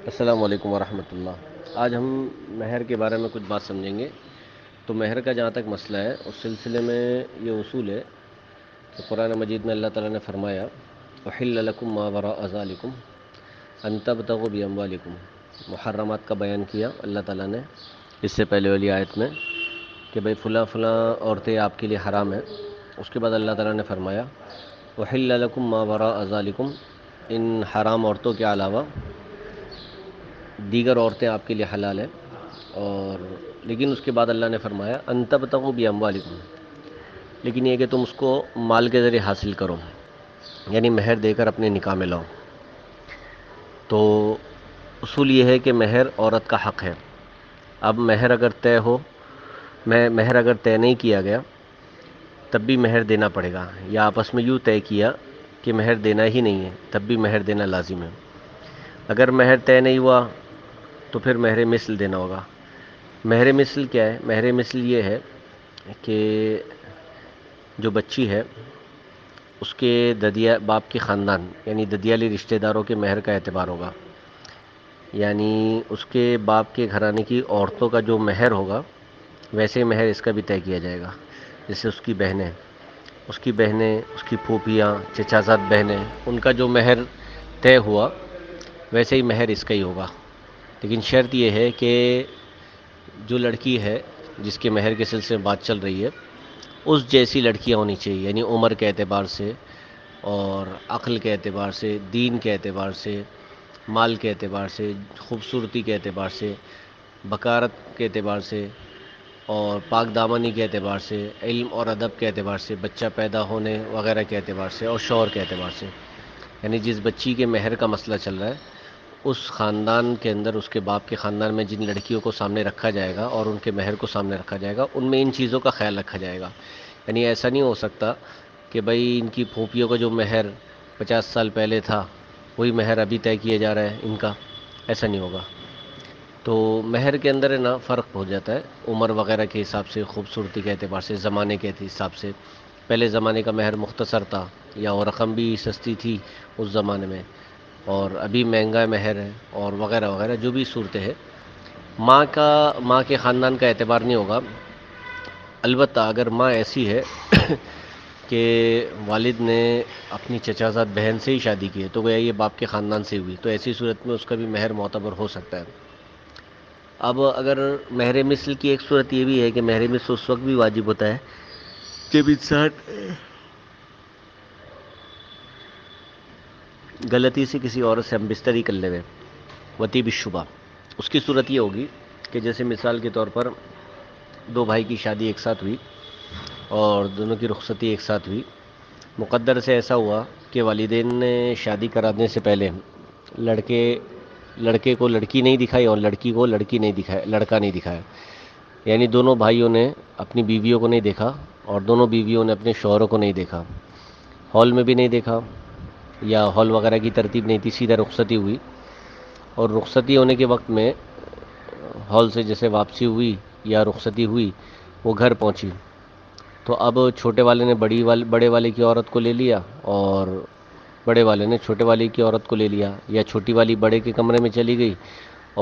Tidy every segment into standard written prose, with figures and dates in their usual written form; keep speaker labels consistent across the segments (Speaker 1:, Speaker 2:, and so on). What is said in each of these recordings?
Speaker 1: السلام علیکم ورحمۃ اللہ۔ آج ہم مہر کے بارے میں کچھ بات سمجھیں گے۔ تو مہر کا جہاں تک مسئلہ ہے اس سلسلے میں یہ اصول ہے کہ قرآن مجید میں اللہ تعالیٰ نے فرمایا احل لکم ما وراء ذالکم ان تبتغوا باموالکم، محرمات کا بیان کیا اللہ تعالیٰ نے اس سے پہلے والی آیت میں کہ بھئی فلاں فلاں عورتیں آپ کے لیے حرام ہیں۔ اس کے بعد اللہ تعالیٰ نے فرمایا احل لکم ما وراء ذالکم، ان حرام عورتوں کے علاوہ دیگر عورتیں آپ کے لیے حلال ہیں، اور لیکن اس کے بعد اللہ نے فرمایا ان تبتغوا باموالکم، لیکن یہ کہ تم اس کو مال کے ذریعے حاصل کرو، یعنی مہر دے کر اپنے نکاح میں لاؤ۔ تو اصول یہ ہے کہ مہر عورت کا حق ہے۔ اب مہر اگر طے ہو، مہر اگر طے نہیں کیا گیا تب بھی مہر دینا پڑے گا، یا آپس میں یوں طے کیا کہ مہر دینا ہی نہیں ہے تب بھی مہر دینا لازم ہے۔ اگر مہر طے نہیں ہوا تو پھر مہر مثل دینا ہوگا۔ مہر مثل کیا ہے؟ مہر مثل یہ ہے کہ جو بچی ہے اس کے ددیا باپ کے خاندان یعنی ددیالی رشتہ داروں کے مہر کا اعتبار ہوگا، یعنی اس کے باپ کے گھرانے کی عورتوں کا جو مہر ہوگا ویسے مہر اس کا بھی طے کیا جائے گا۔ جیسے اس کی بہنیں، اس کی پھوپھیاں، چچا زاد بہنیں، ان کا جو مہر طے ہوا ویسے ہی مہر اس کا ہی ہوگا۔ لیکن شرط یہ ہے کہ جو لڑکی ہے جس کے مہر کے سلسلے میں بات چل رہی ہے اس جیسی لڑکیاں ہونی چاہیے، یعنی عمر کے اعتبار سے اور عقل کے اعتبار سے، دین کے اعتبار سے، مال کے اعتبار سے، خوبصورتی کے اعتبار سے، بکارت کے اعتبار سے، اور پاک دامنی کے اعتبار سے، علم اور ادب کے اعتبار سے، بچہ پیدا ہونے وغیرہ کے اعتبار سے، اور شوہر کے اعتبار سے۔ یعنی جس بچی کے مہر کا مسئلہ چل رہا ہے اس خاندان کے اندر، اس کے باپ کے خاندان میں جن لڑکیوں کو سامنے رکھا جائے گا اور ان کے مہر کو سامنے رکھا جائے گا ان میں ان چیزوں کا خیال رکھا جائے گا۔ یعنی ایسا نہیں ہو سکتا کہ بھئی ان کی پھوپھیوں کا جو مہر 50 سال پہلے تھا وہی مہر ابھی طے کیا جا رہا ہے ان کا، ایسا نہیں ہوگا۔ تو مہر کے اندر ہے نا فرق ہو جاتا ہے عمر وغیرہ کے حساب سے، خوبصورتی کے اعتبار سے، زمانے کے حساب سے۔ پہلے زمانے کا مہر مختصر تھا یا وہ رقم بھی سستی تھی اس زمانے میں، اور ابھی مہنگا مہر ہے اور وغیرہ وغیرہ جو بھی صورتیں ہیں۔ ماں کے خاندان کا اعتبار نہیں ہوگا، البتہ اگر ماں ایسی ہے کہ والد نے اپنی چچا زاد بہن سے ہی شادی کی ہے تو گویا یہ باپ کے خاندان سے ہوئی، تو ایسی صورت میں اس کا بھی مہر معتبر ہو سکتا ہے۔ اب اگر مہر مثل کی ایک صورت یہ بھی ہے کہ مہر مثل اس وقت بھی واجب ہوتا ہے جب انسان غلطی سے کسی عورت سے ہم بستری کر لے وطی بالشبہ۔ اس کی صورت یہ ہوگی کہ جیسے مثال کے طور پر دو بھائی کی شادی ایک ساتھ ہوئی اور دونوں کی رخصتی ایک ساتھ ہوئی، مقدر سے ایسا ہوا کہ والدین نے شادی کرانے سے پہلے لڑکے کو لڑکی نہیں دکھائی اور لڑکی کو لڑکا نہیں دکھایا، یعنی دونوں بھائیوں نے اپنی بیویوں کو نہیں دیکھا اور دونوں بیویوں نے اپنے شوہروں کو نہیں دیکھا، ہال میں بھی نہیں دیکھا یا ہال وغیرہ کی ترتیب نہیں تھی، سیدھا رخصتی ہوئی، اور رخصتی ہونے کے وقت میں ہال سے جیسے واپسی ہوئی یا رخصتی ہوئی وہ گھر پہنچی، تو اب چھوٹے والے نے بڑے والے کی عورت کو لے لیا اور بڑے والے نے چھوٹے والے کی عورت کو لے لیا، یا چھوٹی والی بڑے کے کمرے میں چلی گئی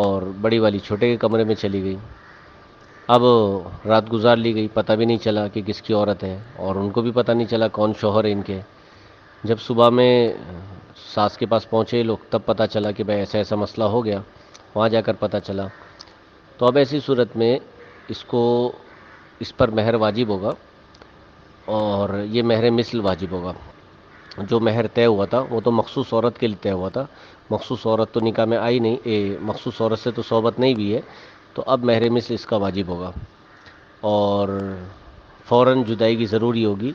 Speaker 1: اور بڑی والی چھوٹے کے کمرے میں چلی گئی۔ اب رات گزار لی گئی، پتہ بھی نہیں چلا کہ کس کی عورت ہے اور ان کو بھی پتہ نہیں چلا کون شوہر ہے ان کے۔ جب صبح میں ساس کے پاس پہنچے لوگ تب پتہ چلا کہ بھئی ایسا ایسا مسئلہ ہو گیا، وہاں جا کر پتہ چلا۔ تو اب ایسی صورت میں اس پر مہر واجب ہوگا، اور یہ مہر مثل واجب ہوگا۔ جو مہر طے ہوا تھا وہ تو مخصوص عورت کے لیے طے ہوا تھا، مخصوص عورت تو نکاح میں آئی نہیں، مخصوص عورت سے تو صحبت نہیں بھی ہے، تو اب مہر مثل اس کا واجب ہوگا، اور فوراً جدائی کی ضروری ہوگی،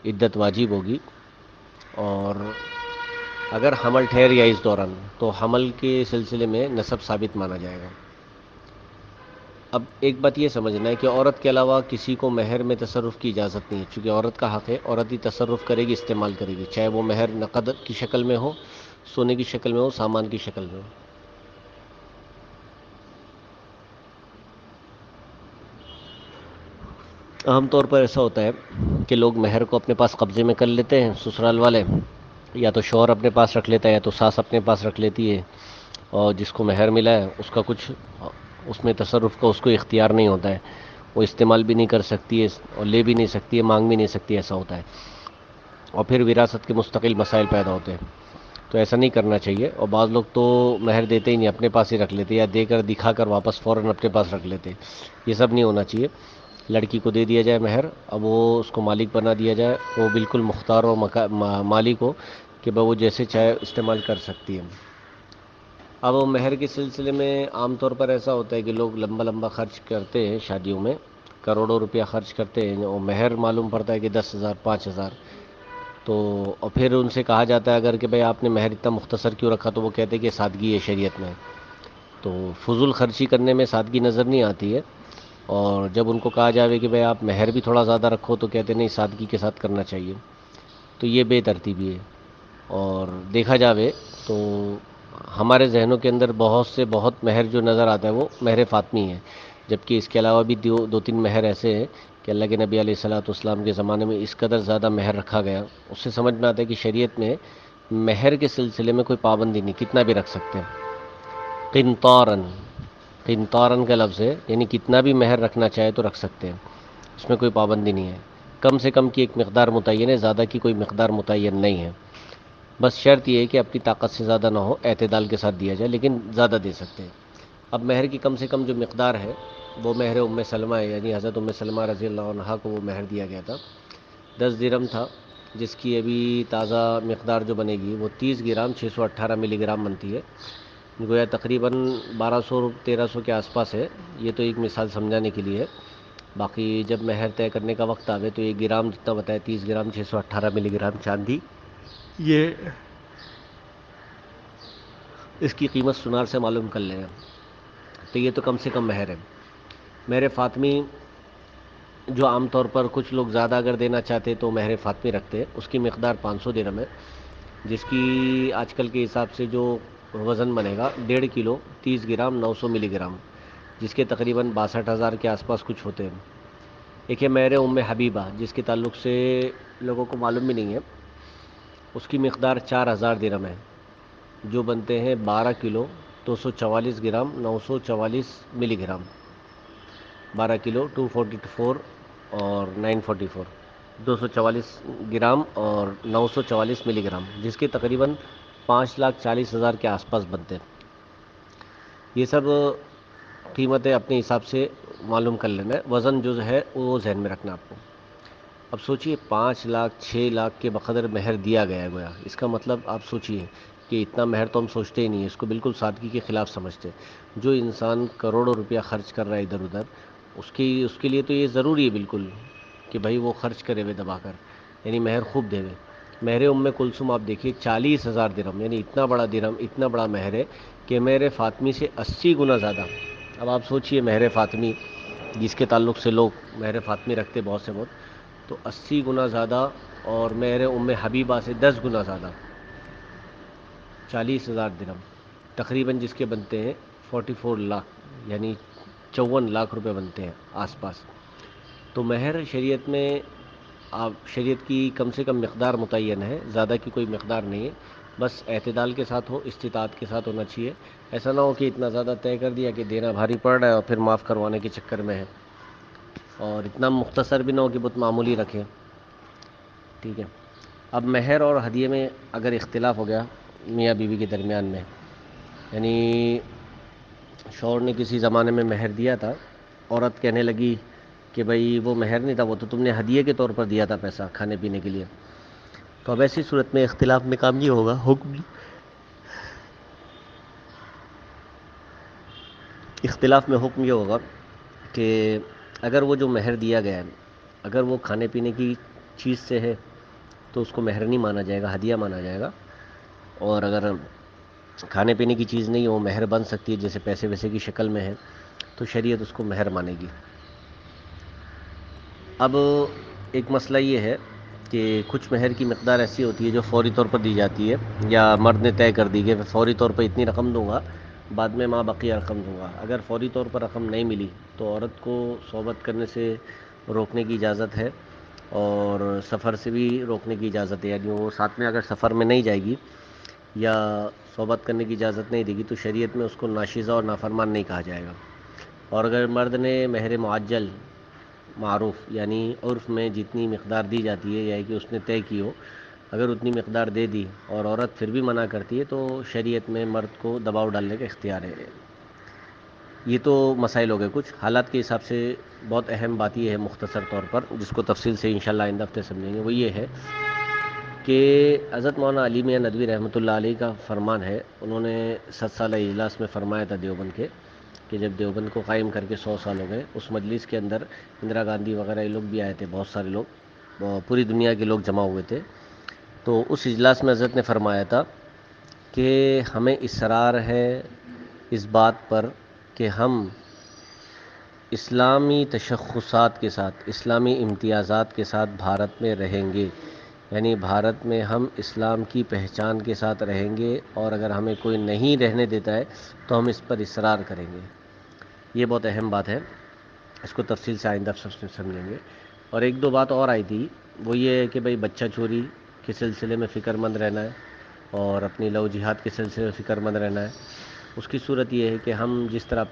Speaker 1: عدت واجب ہوگی، اور اگر حمل ٹھہر گیا اس دوران تو حمل کے سلسلے میں نسب ثابت مانا جائے گا۔ اب ایک بات یہ سمجھنا ہے کہ عورت کے علاوہ کسی کو مہر میں تصرف کی اجازت نہیں ہے، چونکہ عورت کا حق ہے، عورت ہی تصرف کرے گی، استعمال کرے گی، چاہے وہ مہر نقد کی شکل میں ہو، سونے کی شکل میں ہو، سامان کی شکل میں ہو۔ عام طور پر ایسا ہوتا ہے کہ لوگ مہر کو اپنے پاس قبضے میں کر لیتے ہیں، سسرال والے، یا تو شوہر اپنے پاس رکھ لیتا ہے یا تو ساس اپنے پاس رکھ لیتی ہے، اور جس کو مہر ملا ہے اس کا کچھ اس میں تصرف کا اس کو اختیار نہیں ہوتا ہے، وہ استعمال بھی نہیں کر سکتی ہے اور لے بھی نہیں سکتی ہے، مانگ بھی نہیں سکتی، ایسا ہوتا ہے، اور پھر وراثت کے مستقل مسائل پیدا ہوتے ہیں. تو ایسا نہیں کرنا چاہیے. اور بعض لوگ تو مہر دیتے ہی نہیں، اپنے پاس ہی رکھ لیتے، یا دے کر دکھا کر واپس فوراً اپنے پاس رکھ لیتے. یہ سب نہیں ہونا چاہیے. لڑکی کو دے دیا جائے مہر، اب وہ اس کو مالک بنا دیا جائے، وہ بالکل مختار اور مالک ہو کہ وہ جیسے چاہے استعمال کر سکتی ہے. اب وہ مہر کے سلسلے میں عام طور پر ایسا ہوتا ہے کہ لوگ لمبا لمبا خرچ کرتے ہیں شادیوں میں، کروڑوں روپیہ خرچ کرتے ہیں، اور مہر معلوم پڑتا ہے کہ 10,000 5,000. تو اور پھر ان سے کہا جاتا ہے اگر کہ بھائی آپ نے مہر اتنا مختصر کیوں رکھا، تو وہ کہتے ہیں کہ سادگی ہے شریعت میں. تو فضول خرچی کرنے میں سادگی نظر نہیں آتی ہے. اور جب ان کو کہا جائے کہ بھائی آپ مہر بھی تھوڑا زیادہ رکھو، تو کہتے نہیں، سادگی کے ساتھ کرنا چاہیے. تو یہ بے ترتیبی ہے. اور دیکھا جاوے تو ہمارے ذہنوں کے اندر بہت مہر جو نظر آتا ہے وہ مہر فاطمی ہے، جبکہ اس کے علاوہ بھی دو تین مہر ایسے ہیں کہ اللہ کے نبی علیہ الصلوۃ والسلام کے زمانے میں اس قدر زیادہ مہر رکھا گیا. اس سے سمجھ میں آتا ہے کہ شریعت میں مہر کے سلسلے میں کوئی پابندی نہیں، کتنا بھی رکھ سکتے ہیں. قنطارن، قنطارن کا لفظ ہے، یعنی کتنا بھی مہر رکھنا چاہے تو رکھ سکتے ہیں، اس میں کوئی پابندی نہیں ہے. کم سے کم کی ایک مقدار متعین ہے، زیادہ کی کوئی مقدار متعین نہیں ہے. بس شرط یہ ہے کہ اپنی طاقت سے زیادہ نہ ہو، اعتدال کے ساتھ دیا جائے، لیکن زیادہ دے سکتے ہیں. اب مہر کی کم سے کم جو مقدار ہے وہ مہر ام سلمہ ہے، یعنی حضرت ام سلمہ رضی اللہ عنہا کو وہ مہر دیا گیا تھا. 10 درہم تھا، جس کی ابھی تازہ مقدار جو بنے گی وہ 30 گرام 618 ملی گرام بنتی ہے. گویا تقریباً 1200 1300 کے آس پاس ہے. یہ تو ایک مثال سمجھانے کے لیے ہے. باقی جب مہر طے کرنے کا وقت آوے تو یہ گرام جتنا بتایا 30 گرام 618 ملی گرام چاندی، یہ اس کی قیمت سنار سے معلوم کر لیں. تو یہ تو کم سے کم مہر ہے. مہر فاطمی جو عام طور پر کچھ لوگ زیادہ اگر دینا چاہتے تو مہر فاطمی رکھتے ہیں، اس کی مقدار 500 درہم ہے، جس کی آج کل کے حساب سے جو وزن بنے گا 1.5 کلو 30 گرام 900 ملی گرام، جس کے تقریباً 62,000 کے آس پاس کچھ ہوتے ہیں. ایک ہے مہر ام حبیبہ، جس کے تعلق سے لوگوں کو معلوم بھی نہیں ہے. اس کی مقدار 4,000 درہم ہے، جو بنتے ہیں 12 کلو 244 گرام 944 ملی گرام. 12 کلو 244 اور 944، 244 گرام اور 944 ملی گرام، جس کے تقریباً 5,40,000 کے آس پاس بنتے ہیں. یہ سب قیمتیں اپنے حساب سے معلوم کر لینا ہے. وزن جو ہے وہ ذہن میں رکھنا آپ کو. اب سوچئے 5 لاکھ 6 لاکھ کے بقدر مہر دیا گیا ہے گویا. اس کا مطلب آپ سوچئے کہ اتنا مہر تو ہم سوچتے ہی نہیں، اس کو بالکل سادگی کے خلاف سمجھتے. جو انسان کروڑوں روپیہ خرچ کر رہا ہے ادھر ادھر، اس کے لیے تو یہ ضروری ہے بالکل کہ بھائی وہ خرچ کرے ہوئے دبا کر، یعنی مہر خوب دے ہوئے. مہر ام کلثوم آپ دیکھیے 40,000 درہم، یعنی اتنا بڑا درہم، اتنا بڑا مہر ہے کہ مہر فاطمی سے 80 گنا زیادہ. اب آپ سوچئے مہر فاطمی جس کے تعلق سے لوگ مہر فاطمی رکھتے بہت سے بہت، تو 80 گنا زیادہ، اور مہر ام حبیبہ سے 10 گنا زیادہ، 40,000 درہم تقریباً، جس کے بنتے ہیں 44 لاکھ، یعنی 54 لاکھ روپے بنتے ہیں آس پاس. تو مہر شریعت میں شریعت کی کم سے کم مقدار متعین ہے، زیادہ کی کوئی مقدار نہیں ہے. بس اعتدال کے ساتھ ہو، استطاعت کے ساتھ ہونا چاہیے. ایسا نہ ہو کہ اتنا زیادہ طے کر دیا کہ دینا بھاری پڑ رہا ہے اور پھر معاف کروانے کے چکر میں ہے، اور اتنا مختصر بھی نہ ہو کہ بہت معمولی رکھیں. ٹھیک ہے. اب مہر اور ہدیے میں اگر اختلاف ہو گیا میاں بیوی کے درمیان میں، یعنی شوہر نے کسی زمانے میں مہر دیا تھا، عورت کہنے لگی کہ بھائی وہ مہر نہیں تھا، وہ تو تم نے ہدیے کے طور پر دیا تھا پیسہ کھانے پینے کے لیے. تو اب ایسی صورت میں اختلاف میں کام یہ ہوگا، اختلاف میں حکم یہ ہوگا کہ اگر وہ جو مہر دیا گیا ہے، اگر وہ کھانے پینے کی چیز سے ہے تو اس کو مہر نہیں مانا جائے گا، ہدیہ مانا جائے گا. اور اگر کھانے پینے کی چیز نہیں ہو، مہر بن سکتی ہے جیسے پیسے ویسے کی شکل میں ہے، تو شریعت اس کو مہر مانے گی. اب ایک مسئلہ یہ ہے کہ کچھ مہر کی مقدار ایسی ہوتی ہے جو فوری طور پر دی جاتی ہے، یا مرد نے طے کر دی کہ فوری طور پر اتنی رقم دوں گا، بعد میں ماں بقیہ رقم دوں گا. اگر فوری طور پر رقم نہیں ملی تو عورت کو صحبت کرنے سے روکنے کی اجازت ہے، اور سفر سے بھی روکنے کی اجازت ہے. یعنی وہ ساتھ میں اگر سفر میں نہیں جائے گی یا صحبت کرنے کی اجازت نہیں دے گی تو شریعت میں اس کو ناشیزہ اور نافرمان نہیں کہا جائے گا. اور اگر مرد نے مہر معجل معروف یعنی عرف میں جتنی مقدار دی جاتی ہے یا کہ اس نے طے کی ہو، اگر اتنی مقدار دے دی اور عورت پھر بھی منع کرتی ہے تو شریعت میں مرد کو دباؤ ڈالنے کا اختیار ہے. یہ تو مسائل ہو گئے کچھ. حالات کے حساب سے بہت اہم بات یہ ہے مختصر طور پر، جس کو تفصیل سے انشاءاللہ آئندہ ہفتے سمجھیں گے، وہ یہ ہے کہ حضرت مولانا علی میاں ندوی رحمۃ اللہ علیہ کا فرمان ہے. انہوں نے 7 سالہ اجلاس میں فرمایا تھا دیوبند کے، کہ جب دیوبند کو قائم کر کے 100 سال ہو گئے، اس مجلس کے اندر اندرا گاندھی وغیرہ یہ لوگ بھی آئے تھے، بہت سارے لوگ، پوری دنیا کے لوگ جمع ہوئے تھے. تو اس اجلاس میں حضرت نے فرمایا تھا کہ ہمیں اصرار ہے اس بات پر کہ ہم اسلامی تشخصات کے ساتھ، اسلامی امتیازات کے ساتھ بھارت میں رہیں گے. یعنی بھارت میں ہم اسلام کی پہچان کے ساتھ رہیں گے، اور اگر ہمیں کوئی نہیں رہنے دیتا ہے تو ہم اس پر اصرار کریں گے. یہ بہت اہم بات ہے، اس کو تفصیل سے آئندہ سمجھیں گے. اور ایک دو بات اور آئی تھی، وہ یہ ہے کہ بھئی بچہ چوری کے سلسلے میں فکر مند رہنا ہے، اور اپنی لو جہاد کے سلسلے میں فکر مند رہنا ہے. اس کی صورت یہ ہے کہ ہم جس طرح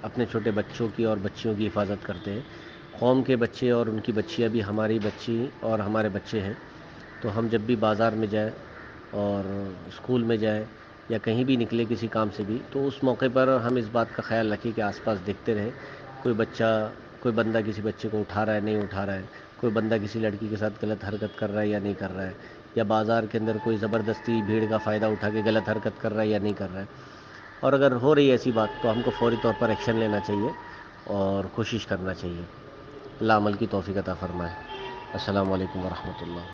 Speaker 1: اپنے چھوٹے بچوں کی اور بچیوں کی حفاظت کرتے ہیں، قوم کے بچے اور ان کی بچیاں بھی ہماری بچی اور ہمارے بچے ہیں. تو ہم جب بھی بازار میں جائیں اور اسکول میں جائیں یا کہیں بھی نکلے کسی کام سے بھی، تو اس موقع پر ہم اس بات کا خیال رکھیں کہ آس پاس دیکھتے رہیں کوئی بندہ کسی بچے کو اٹھا رہا ہے نہیں اٹھا رہا ہے، کوئی بندہ کسی لڑکی کے ساتھ غلط حرکت کر رہا ہے یا نہیں کر رہا ہے، یا بازار کے اندر کوئی زبردستی بھیڑ کا فائدہ اٹھا کے غلط حرکت کر رہا ہے یا نہیں کر رہا ہے. اور اگر ہو رہی ہے ایسی بات تو ہم کو فوری طور پر ایکشن لینا چاہیے اور کوشش کرنا چاہیے. اللہ عمل کی توفیق عطا فرمائے. السلام علیکم ورحمۃ اللہ.